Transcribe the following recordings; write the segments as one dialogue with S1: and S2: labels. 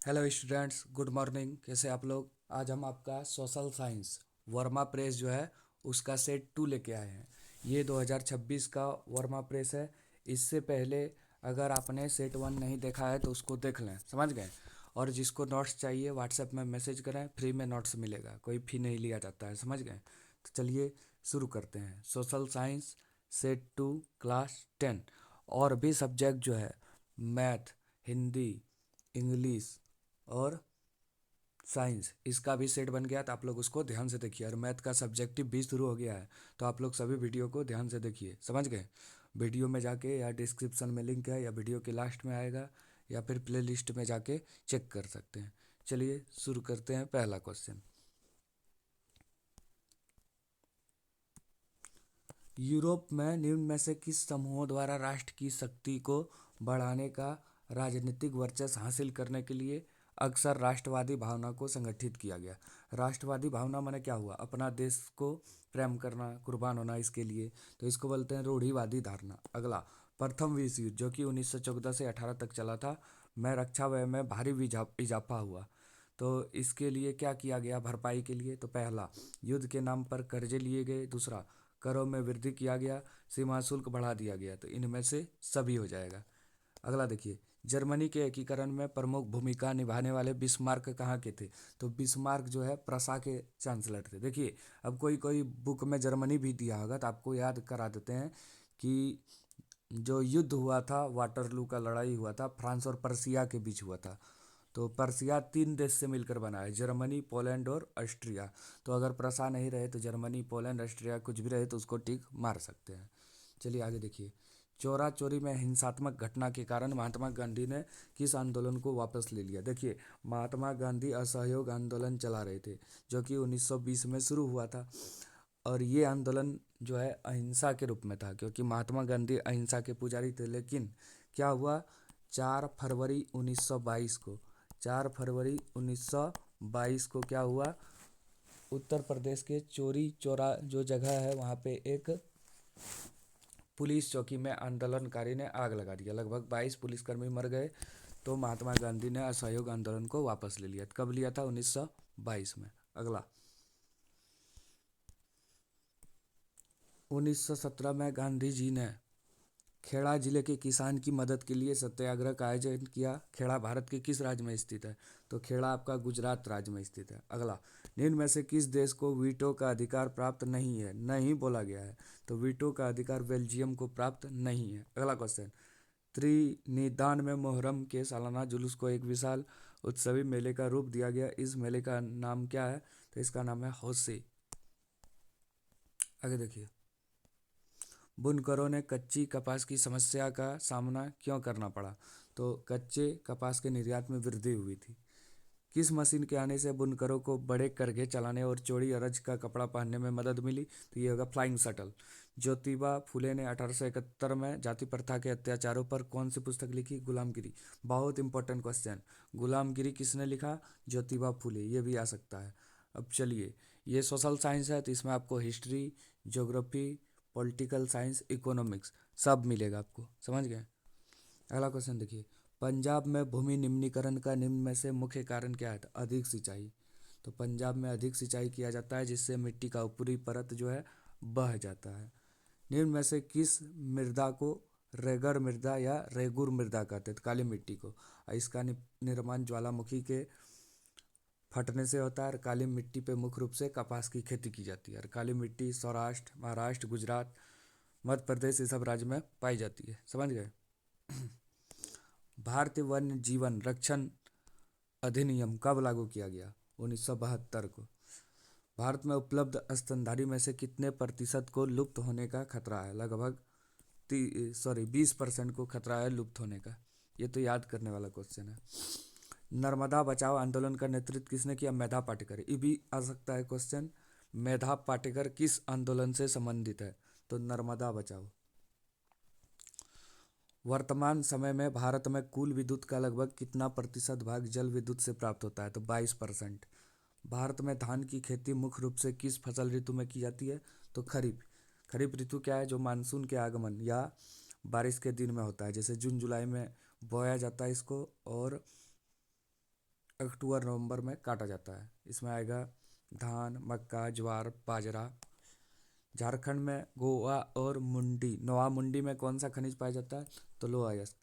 S1: Hello students, good morning. कैसे आप लोग? आज हम आपका सोशल साइंस वर्मा प्रेस जो है उसका सेट 2 लेके आए हैं। ये 2026 का वर्मा प्रेस है। इससे पहले अगर आपने सेट 1 नहीं देखा है तो उसको देख लें, समझ गए। और जिसको नोट्स चाहिए व्हाट्सएप में मैसेज करें, फ्री में नोट्स मिलेगा, कोई फ़ी नहीं लिया जाता है, समझ गए। तो चलिए शुरू करते हैं। Social science set 2 class 10। और भी सब्जेक्ट जो है मैथ, हिंदी, इंग्लिश और साइंस, इसका भी सेट बन गया। तो आप लोग उसको ध्यान से देखिए। और मैथ का सब्जेक्टिव भी शुरू हो गया है, तो आप लोग सभी वीडियो को ध्यान से देखिए, समझ गए। वीडियो में जाके या डिस्क्रिप्शन में लिंक है या वीडियो के लास्ट में आएगा या फिर प्ले लिस्ट में जाके चेक कर सकते हैं। चलिए शुरू करते हैं। पहला क्वेश्चन, यूरोप में निम्न में से किस समूहों द्वारा राष्ट्र की शक्ति को बढ़ाने का राजनीतिक वर्चस्व हासिल करने के लिए अक्सर राष्ट्रवादी भावना को संगठित किया गया? राष्ट्रवादी भावना माने क्या हुआ? अपना देश को प्रेम करना, कुर्बान होना इसके लिए, तो इसको बोलते हैं रूढ़िवादी धारणा। अगला, प्रथम विश्व युद्ध जो कि 1914 से 18 तक चला था, में रक्षा व्यय में भारी इजाफा हुआ। तो इसके लिए क्या किया गया भरपाई के लिए? तो पहला, युद्ध के नाम पर कर्जे लिए गए। दूसरा, करों में वृद्धि किया गया। सीमा शुल्क बढ़ा दिया गया। तो इनमें से सभी हो जाएगा। अगला देखिए, जर्मनी के एकीकरण में प्रमुख भूमिका निभाने वाले बिस्मार्क कहाँ के थे? तो बिस्मार्क जो है प्रसा के चांसलर थे। देखिए, अब कोई कोई बुक में जर्मनी भी दिया होगा तो आपको याद करा देते हैं कि जो युद्ध हुआ था, वाटरलू का लड़ाई हुआ था, फ्रांस और पर्सिया के बीच हुआ था। तो पर्सिया 3 देश से मिलकर बना है, जर्मनी, पोलैंड और ऑस्ट्रिया। तो अगर प्रसा नहीं रहे तो जर्मनी, पोलैंड, ऑस्ट्रिया कुछ भी रहे तो उसको टिक मार सकते हैं। चलिए आगे देखिए, चोरा चोरी में हिंसात्मक घटना के कारण महात्मा गांधी ने किस आंदोलन को वापस ले लिया? देखिए, महात्मा गांधी असहयोग आंदोलन चला रहे थे जो कि 1920 में शुरू हुआ था। और ये आंदोलन जो है अहिंसा के रूप में था, क्योंकि महात्मा गांधी अहिंसा के पुजारी थे। लेकिन क्या हुआ, 4 फरवरी 1922 को 4 फरवरी 1922 को क्या हुआ, उत्तर प्रदेश के चोरी चौरा जो जगह है वहाँ पे एक पुलिस चौकी में आंदोलनकारी ने आग लगा दिया। लगभग 22 पुलिसकर्मी मर गए। तो महात्मा गांधी ने असहयोग आंदोलन को वापस ले लिया। कब लिया था? 1922 में। अगला, 1917 में गांधी जी ने खेड़ा जिले के किसान की मदद के लिए सत्याग्रह का आयोजन किया। खेड़ा भारत के किस राज्य में स्थित है? तो खेड़ा आपका गुजरात राज्य में स्थित है। अगला, निम्न में से किस देश को वीटो का अधिकार प्राप्त नहीं है? नहीं बोला गया है। तो वीटो का अधिकार बेल्जियम को प्राप्त नहीं है। अगला क्वेश्चन, त्रिनिदाद में मुहर्रम के सालाना जुलूस को एक विशाल उत्सवी मेले का रूप दिया गया। इस मेले का नाम क्या है? तो इसका नाम है हौसे। आगे देखिए, बुनकरों ने कच्ची कपास की समस्या का सामना क्यों करना पड़ा? तो कच्चे कपास के निर्यात में वृद्धि हुई थी। किस मशीन के आने से बुनकरों को बड़े करघे चलाने और चौड़ी अरज का कपड़ा पहनने में मदद मिली? तो ये होगा फ्लाइंग शटल। ज्योतिबा फुले ने 1871 में जाति प्रथा के अत्याचारों पर कौन सी पुस्तक लिखी? गुलामगिरी। बहुत इंपॉर्टेंट क्वेश्चन, गुलामगिरी किसने लिखा? ज्योतिबा फुले। ये भी आ सकता है। अब चलिए, ये सोशल साइंस है तो इसमें आपको history, geography, political science, economics सब मिलेगा आपको, समझ गए। अगला क्वेश्चन देखिए, पंजाब में भूमि निम्नीकरण का निम्न में से मुख्य कारण क्या है? तो अधिक सिंचाई। तो पंजाब में अधिक सिंचाई किया जाता है जिससे मिट्टी का ऊपरी परत जो है बह जाता है। निम्न में से किस मृदा को रेगर मृदा या रेगुर मृदा कहते हैं? तो काली मिट्टी को। और इसका निर्माण ज्वालामुखी के फटने से होता है। और काली मिट्टी पे मुख्य रूप से कपास की खेती की जाती है। और काली मिट्टी सौराष्ट्र, महाराष्ट्र, गुजरात, मध्य प्रदेश, ये सब राज्य में पाई जाती है, समझ गए। भारतीय वन्य जीवन रक्षण अधिनियम कब लागू किया गया? 1972 को। भारत में उपलब्ध स्तनधारी में से कितने प्रतिशत को लुप्त होने का खतरा है? लगभग 20% को खतरा है लुप्त होने का। ये तो याद करने वाला क्वेश्चन है। नर्मदा बचाओ आंदोलन का नेतृत्व किसने किया? मेधा पाटेकर। ये भी आ सकता है क्वेश्चन, मेधा पाटेकर किस आंदोलन से संबंधित है? तो नर्मदा बचाओ। वर्तमान समय में भारत में कुल विद्युत का लगभग कितना प्रतिशत भाग जल विद्युत से प्राप्त होता है? तो 22%। भारत में धान की खेती मुख्य रूप से किस फसल ऋतु में की जाती है? तो खरीफ। खरीफ ऋतु क्या है? जो मानसून के आगमन या बारिश के दिन में होता है, जैसे जून जुलाई में बोया जाता है इसको। और अक्टूबर नवंबर में काटा जाता है। इसमें आएगा धान, मक्का, ज्वार, बाजरा। झारखंड में गोवा और मुंडी, नोआ मुंडी में कौन सा खनिज पाया जाता है? तो लोह अयस्क।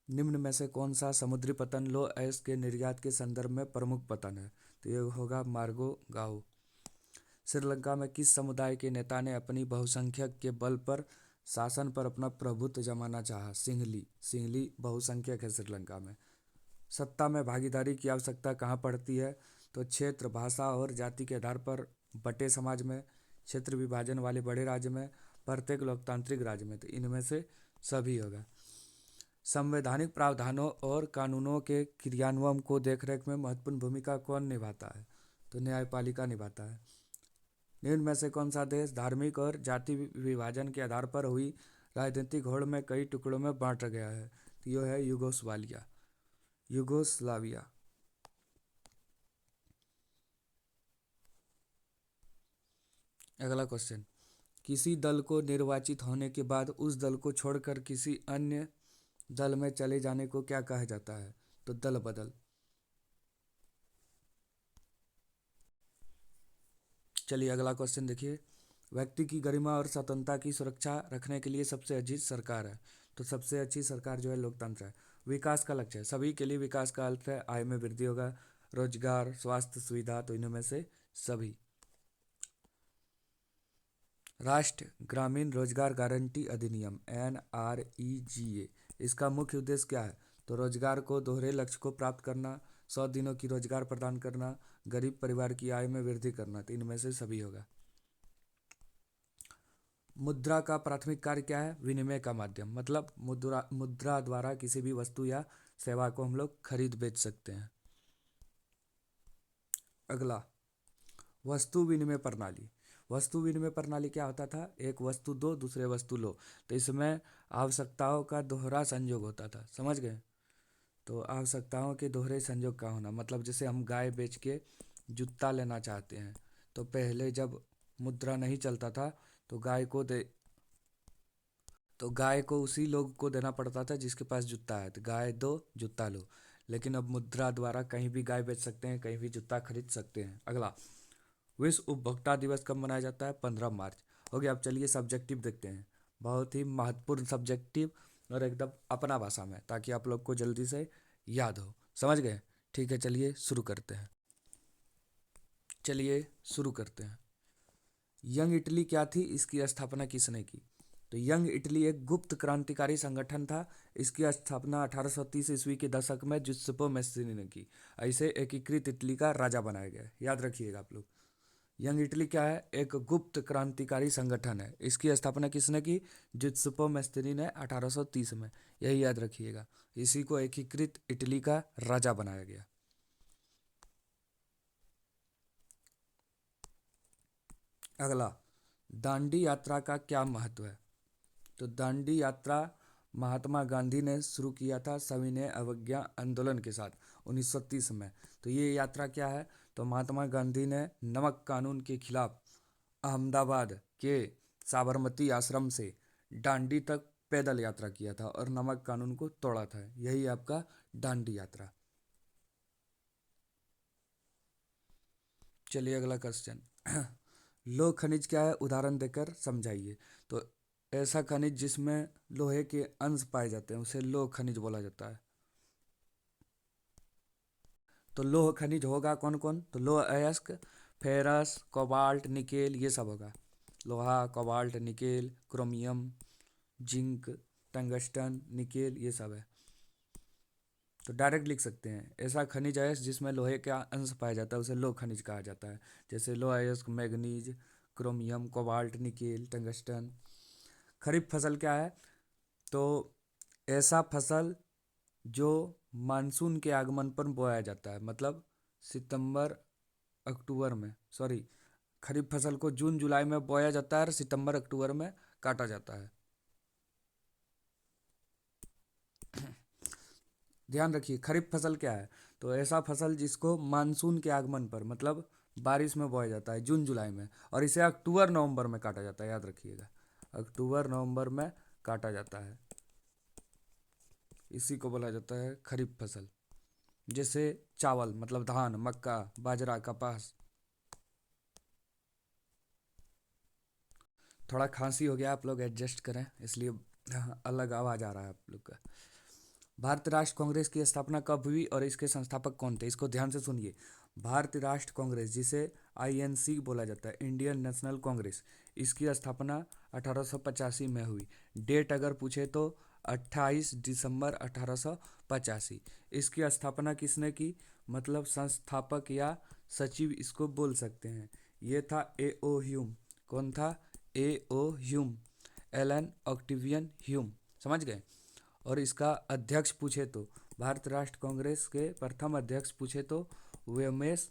S1: निम्न में से कौन सा समुद्री पतन लोह अयस्क के निर्यात के संदर्भ में प्रमुख पतन है? तो ये होगा मार्गो गाओ। श्रीलंका में किस समुदाय के नेता ने अपनी बहुसंख्यक के बल पर शासन पर अपना प्रभुत्व जमाना चाहा? सिंहली। सिंहली बहुसंख्यक है श्रीलंका में। सत्ता में भागीदारी की आवश्यकता कहाँ पड़ती है? तो क्षेत्र, भाषा और जाति के आधार पर बटे समाज में, क्षेत्र विभाजन वाले बड़े राज्य में, प्रत्येक लोकतांत्रिक राज्य में। तो इनमें से सभी होगा। संवैधानिक प्रावधानों और कानूनों के क्रियान्वयन को देखरेख में महत्वपूर्ण भूमिका कौन निभाता है? तो न्यायपालिका निभाता है। निम्न में से कौन सा देश धार्मिक और जाति विभाजन के आधार पर हुई राजनीतिक होड़ में कई टुकड़ों में बांट गया है? तो यह है यूगोस्लाविया। अगला क्वेश्चन, किसी दल को निर्वाचित होने के बाद उस दल को छोड़कर किसी अन्य दल में चले जाने को क्या कहा जाता है? तो दल बदल। चलिए अगला क्वेश्चन देखिए, व्यक्ति की गरिमा और स्वतंत्रता की सुरक्षा रखने के लिए सबसे अच्छी सरकार है? तो सबसे अच्छी सरकार जो है लोकतंत्र है। विकास का लक्ष्य है, सभी के लिए विकास का अर्थ है आय में वृद्धि होगा, रोजगार, स्वास्थ्य सुविधा, तो इनमें से सभी। राष्ट्रीय ग्रामीण रोजगार गारंटी अधिनियम NREGA, इसका मुख्य उद्देश्य क्या है? तो रोजगार को दोहरे लक्ष्य को प्राप्त करना, 100 दिनों की रोजगार प्रदान करना, गरीब परिवार की आय में वृद्धि करना, तो इनमें से सभी होगा। मुद्रा का प्राथमिक कार्य क्या है? विनिमय का माध्यम, मतलब मुद्रा द्वारा किसी भी वस्तु या सेवा को हम लोग खरीद बेच सकते हैं। अगला, वस्तु विनिमय प्रणाली। वस्तु विनिमय प्रणाली क्या होता था? एक वस्तु दो, दूसरे वस्तु लो। तो इसमें आवश्यकताओं का दोहरा संयोग होता था, समझ गए? तो आवश्यकताओं के दोहरे संयोग का होना, मतलब जैसे हम गाय बेच के जूता लेना चाहते हैं, तो पहले जब मुद्रा नहीं चलता था तो गाय को उसी लोग को देना पड़ता था जिसके पास जूता है, तो गाय दो जूता लो। लेकिन अब मुद्रा द्वारा कहीं भी गाय बेच सकते हैं, कहीं भी जूता खरीद सकते हैं। अगला, विश्व उपभोक्ता दिवस कब मनाया जाता है? 15 मार्च। हो गया। अब चलिए सब्जेक्टिव देखते हैं, बहुत ही महत्वपूर्ण सब्जेक्टिव और एकदम अपना भाषा में, ताकि आप लोग को जल्दी से याद हो। समझ गए? ठीक है, चलिए शुरू करते हैं। यंग इटली क्या थी? इसकी स्थापना किसने की? तो यंग इटली एक गुप्त क्रांतिकारी संगठन था। इसकी स्थापना 1830 ईस्वी के दशक में जुसेप्पे मैस्सिनी ने की। ऐसे एकीकृत इटली का राजा बनाया गया, याद रखिएगा आप लोग। यंग इटली क्या है? एक गुप्त क्रांतिकारी संगठन है। इसकी स्थापना किसने की? जुसेप्पे मैस्सिनी ने 1830 में, यही याद रखिएगा। इसी को एकीकृत इटली का राजा बनाया गया। अगला, दांडी यात्रा का क्या महत्व है? तो दांडी यात्रा महात्मा गांधी ने शुरू किया था सविनय अवज्ञा आंदोलन के साथ 1930 में। तो ये यात्रा क्या है? तो महात्मा गांधी ने नमक कानून के खिलाफ अहमदाबाद के साबरमती आश्रम से दांडी तक पैदल यात्रा किया था और नमक कानून को तोड़ा था। यही आपका दांडी यात्रा। चलिए अगला क्वेश्चन, लोह खनिज क्या है? उदाहरण देकर समझाइए। तो ऐसा खनिज जिसमें लोहे के अंश पाए जाते हैं उसे लोह खनिज बोला जाता है। तो लोह खनिज होगा कौन कौन? तो लोह अयस्क, फेरस, कोबाल्ट, निकेल, ये सब होगा। लोहा, cobalt, nickel, chromium, zinc, tungsten, nickel, ये सब है। तो डायरेक्ट लिख सकते हैं, ऐसा खनिज है जिसमें लोहे का अंश पाया जाता है उसे लोह खनिज कहा जाता है। जैसे लोह अयस्क, manganese, chromium, cobalt, nickel, tungsten. Kharif फसल क्या है? तो ऐसा फसल जो मानसून के आगमन पर बोया जाता है, मतलब सितंबर अक्टूबर में, सॉरी, खरीफ फसल को जून जुलाई में बोया जाता है और सितंबर अक्टूबर में काटा जाता है। ध्यान रखिए, खरीफ फसल क्या है? तो ऐसा फसल जिसको मानसून के आगमन पर, मतलब बारिश में बोया जाता है जून जुलाई में, और इसे अक्टूबर नवंबर में काटा जाता है, याद रखिएगा। अक्टूबर नवंबर में काटा जाता है, इसी को बोला जाता है खरीफ फसल। जैसे चावल मतलब धान, मक्का, बाजरा, कपास। थोड़ा खांसी हो गया, आप लोग एडजस्ट करें, इसलिए अलग आवाज़ आ रहा है आप लोग का। भारतीय राष्ट्र कांग्रेस की स्थापना कब हुई और इसके संस्थापक कौन थे? इसको ध्यान से सुनिए। भारतीय राष्ट्र कांग्रेस, जिसे आईएनसी बोला जाता है, इंडियन नेशनल कांग्रेस, इसकी स्थापना 1885 में हुई। डेट अगर पूछे तो 28 दिसंबर 1885। इसकी स्थापना किसने की, मतलब संस्थापक या सचिव इसको बोल सकते हैं। ये था ए ओ ह्यूम। कौन था? A O Hume, Allan Octavian Hume. समझ गए? और इसका अध्यक्ष पूछे तो, भारतीय राष्ट्र कांग्रेस के प्रथम अध्यक्ष पूछे तो वेमेश,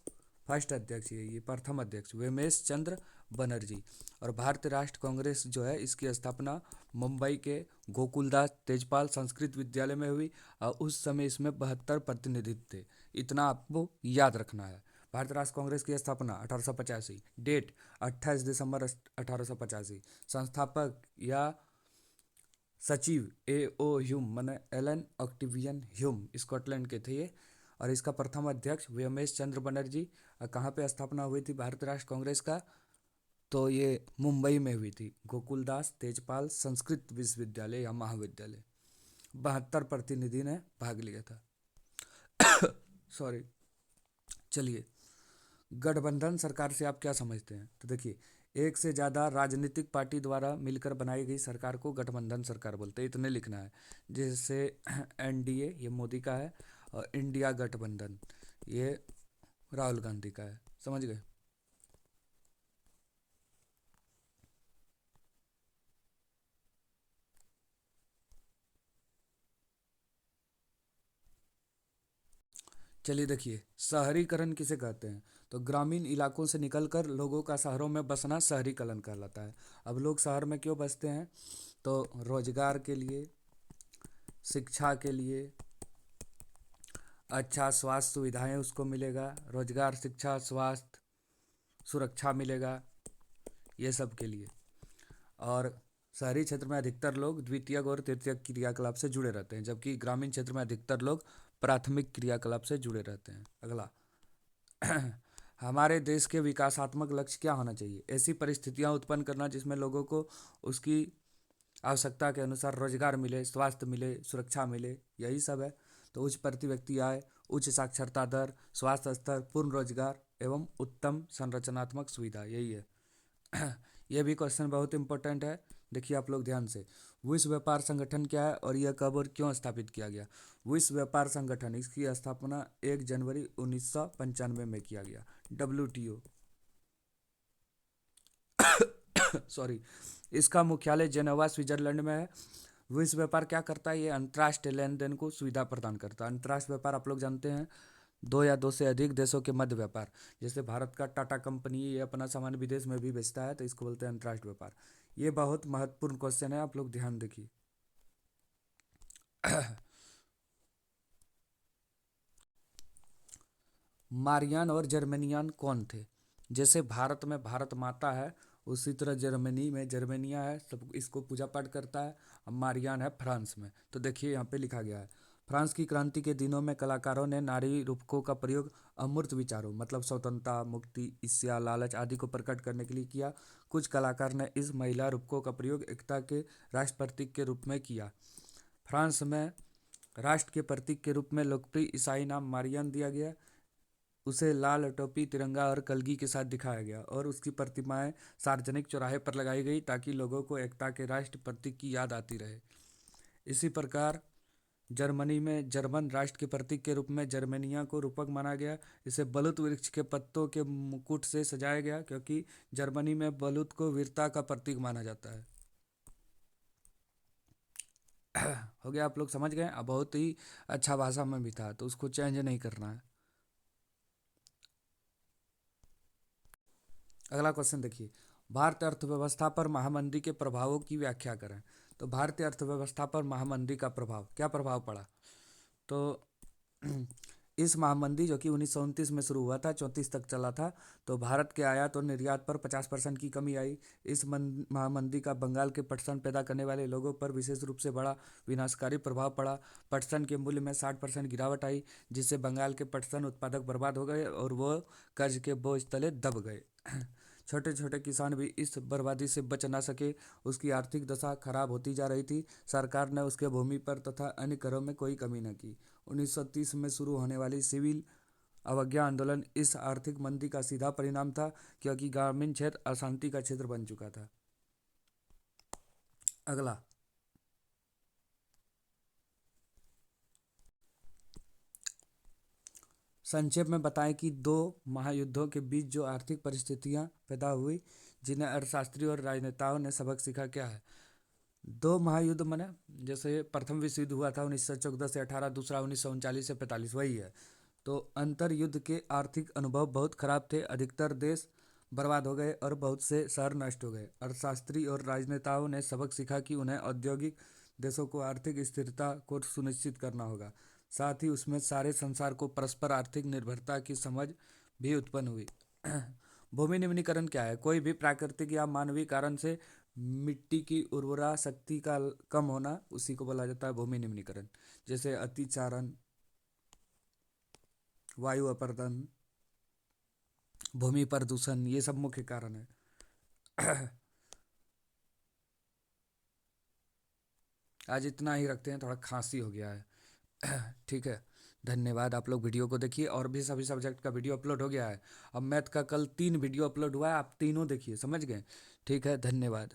S1: फर्स्ट अध्यक्ष ये प्रथम अध्यक्ष वेमेश चंद्र बनर्जी। और भारतीय राष्ट्र कांग्रेस जो है, इसकी स्थापना मुंबई के गोकुलदास तेजपाल संस्कृत विद्यालय में हुई और उस समय इसमें 72 प्रतिनिधित्व थे। इतना आपको याद रखना है। भारतीय राष्ट्र कांग्रेस की स्थापना 1885, डेट 28 दिसंबर 1885। संस्थापक या सचिव ए ओ ह्यूम माने एलन ऑक्टिवियन ह्यूम, स्कॉटलैंड के थे ये। और इसका प्रथम अध्यक्ष वेमेश चंद्र बनर्जी। और कहाँ पे स्थापना हुई थी भारतीय राष्ट्र कांग्रेस का? तो ये मुंबई में हुई थी, गोकुलदास तेजपाल संस्कृत विश्वविद्यालय या महाविद्यालय। 72 प्रतिनिधि ने भाग लिया था। सॉरी। चलिए, गठबंधन सरकार से आप क्या समझते हैं? तो देखिए, एक से ज़्यादा राजनीतिक पार्टी द्वारा मिलकर बनाई गई सरकार को गठबंधन सरकार बोलते हैं, इतने लिखना है। जैसे एनडीए ये मोदी का है, और इंडिया गठबंधन ये राहुल गांधी का है। समझ गए? चलिए देखिए, शहरीकरण किसे कहते हैं? तो ग्रामीण इलाकों से निकलकर लोगों का शहरों में बसना शहरीकरण कहलाता है। अब लोग शहर में क्यों बसते हैं? तो रोजगार के लिए, शिक्षा के लिए, अच्छा स्वास्थ्य सुविधाएं उसको मिलेगा, रोजगार, शिक्षा, स्वास्थ्य, सुरक्षा मिलेगा, ये सब के लिए। और शहरी क्षेत्र में अधिकतर लोग द्वितीयक और तृतीयक क्रियाकलाप से जुड़े रहते हैं, जबकि ग्रामीण क्षेत्र में अधिकतर लोग प्राथमिक क्रियाकलाप से जुड़े रहते हैं। अगला, हमारे देश के विकासात्मक लक्ष्य क्या होना चाहिए? ऐसी परिस्थितियां उत्पन्न करना जिसमें लोगों को उसकी आवश्यकता के अनुसार रोजगार मिले, स्वास्थ्य मिले, सुरक्षा मिले, यही सब है। तो उच्च प्रति व्यक्ति आय, उच्च साक्षरता दर, स्वास्थ्य स्तर, पूर्ण रोजगार एवं उत्तम संरचनात्मक सुविधा, यही है। यह भी क्वेश्चन बहुत इंपॉर्टेंट है। देखिए आप लोग ध्यान से, विश्व व्यापार संगठन क्या है और यह कब और क्यों स्थापित किया गया? विश्व व्यापार संगठन, इसकी स्थापना 1 जनवरी 1995 में किया गया। WTO, सॉरी, इसका मुख्यालय जेनेवा स्विट्जरलैंड में है। विश्व व्यापार क्या करता है? ये अंतर्राष्ट्रीय लेन देन को सुविधा प्रदान करता है। अंतर्राष्ट्रीय व्यापार आप लोग जानते हैं, दो या दो से अधिक देशों के मध्य व्यापार। जैसे भारत का टाटा कंपनी ये अपना सामान विदेश में भी बेचता है, तो इसको बोलते हैं अंतर्राष्ट्रीय व्यापार। ये बहुत महत्वपूर्ण क्वेश्चन है, आप लोग ध्यान देखिए। मारियान और जर्मेनियन कौन थे? जैसे भारत में भारत माता है, उसी तरह जर्मनी में जर्मेनिया है, सब इसको पूजा पाठ करता है। अब मारियान है फ्रांस में। तो देखिए यहाँ पे लिखा गया है, फ्रांस की क्रांति के दिनों में कलाकारों ने नारी रूपकों का प्रयोग अमूर्त विचारों मतलब स्वतंत्रता, मुक्ति, ईर्ष्या, लालच आदि को प्रकट करने के लिए किया। कुछ कलाकार ने इस महिला रूपकों का प्रयोग एकता के राष्ट्र प्रतीक के रूप में किया। फ्रांस में राष्ट्र के प्रतीक के रूप में लोकप्रिय ईसाई नाम मारियन दिया गया। उसे लाल टोपी, तिरंगा और कलगी के साथ दिखाया गया और उसकी प्रतिमाएं सार्वजनिक चौराहे पर लगाई गई ताकि लोगों को एकता के राष्ट्र प्रतीक की याद आती रहे। इसी प्रकार जर्मनी में जर्मन राष्ट्र के प्रतीक के रूप में जर्मेनिया को रूपक माना गया। इसे बलूत वृक्ष के पत्तों के मुकुट से सजाया गया, क्योंकि जर्मनी में बलूत को वीरता का प्रतीक माना जाता है। हो गया, आप लोग समझ गए। अब बहुत ही अच्छा भाषा में भी था, तो उसको चेंज नहीं करना है। अगला क्वेश्चन देखिए, भारतीय अर्थव्यवस्था पर महामंदी के प्रभावों की व्याख्या करें। तो भारतीय अर्थव्यवस्था पर महामंदी का प्रभाव, क्या प्रभाव पड़ा? तो इस महामंदी जो कि 1929 में शुरू हुआ था, 34 तक चला था, तो भारत के आयात और निर्यात पर 50% की कमी आई। इस महामंदी का बंगाल के पटसन पैदा करने वाले लोगों पर विशेष रूप से बड़ा विनाशकारी प्रभाव पड़ा। पटसन के मूल्य में 60% गिरावट आई, जिससे बंगाल के पटसन उत्पादक बर्बाद हो गए और वो कर्ज के बोझ तले दब गए। छोटे छोटे किसान भी इस बर्बादी से बच ना सके। उसकी आर्थिक दशा खराब होती जा रही थी। सरकार ने उसके भूमि पर तथा अन्य करों में कोई कमी न की। 1930 में शुरू होने वाली सिविल अवज्ञा आंदोलन इस आर्थिक मंदी का सीधा परिणाम था, क्योंकि ग्रामीण क्षेत्र अशांति का क्षेत्र बन चुका था। अगला, संक्षेप में बताएं कि दो महायुद्धों के बीच जो आर्थिक परिस्थितियां पैदा हुई, जिन्हें अर्थशास्त्री और राजनेताओं ने सबक सीखा, क्या है। दो महायुद्ध माने, जैसे प्रथम विश्व युद्ध हुआ था 1914 से 18, दूसरा 1939 से 45, वही है। तो अंतर युद्ध के आर्थिक अनुभव बहुत खराब थे। अधिकतर देश बर्बाद हो गए और बहुत से शहर नष्ट हो गए। अर्थशास्त्री और राजनेताओं ने सबक सीखा कि उन्हें औद्योगिक देशों को आर्थिक स्थिरता को सुनिश्चित करना होगा। साथ ही उसमें सारे संसार को परस्पर आर्थिक निर्भरता की समझ भी उत्पन्न हुई। भूमि निम्नीकरण क्या है। कोई भी प्राकृतिक या मानवीय कारण से मिट्टी की उर्वरा शक्ति का कम होना, उसी को बोला जाता है भूमि निम्नीकरण। जैसे अतिचारण, वायु अपरदन, भूमि प्रदूषण, ये सब मुख्य कारण है। आज इतना ही रखते हैं, थोड़ा खांसी हो गया है। ठीक है, धन्यवाद। आप लोग वीडियो को देखिए, और भी सभी सब्जेक्ट का वीडियो अपलोड हो गया है। अब मैथ का कल 3 वीडियो अपलोड हुआ है, आप तीनों देखिए, समझ गए। ठीक है, धन्यवाद।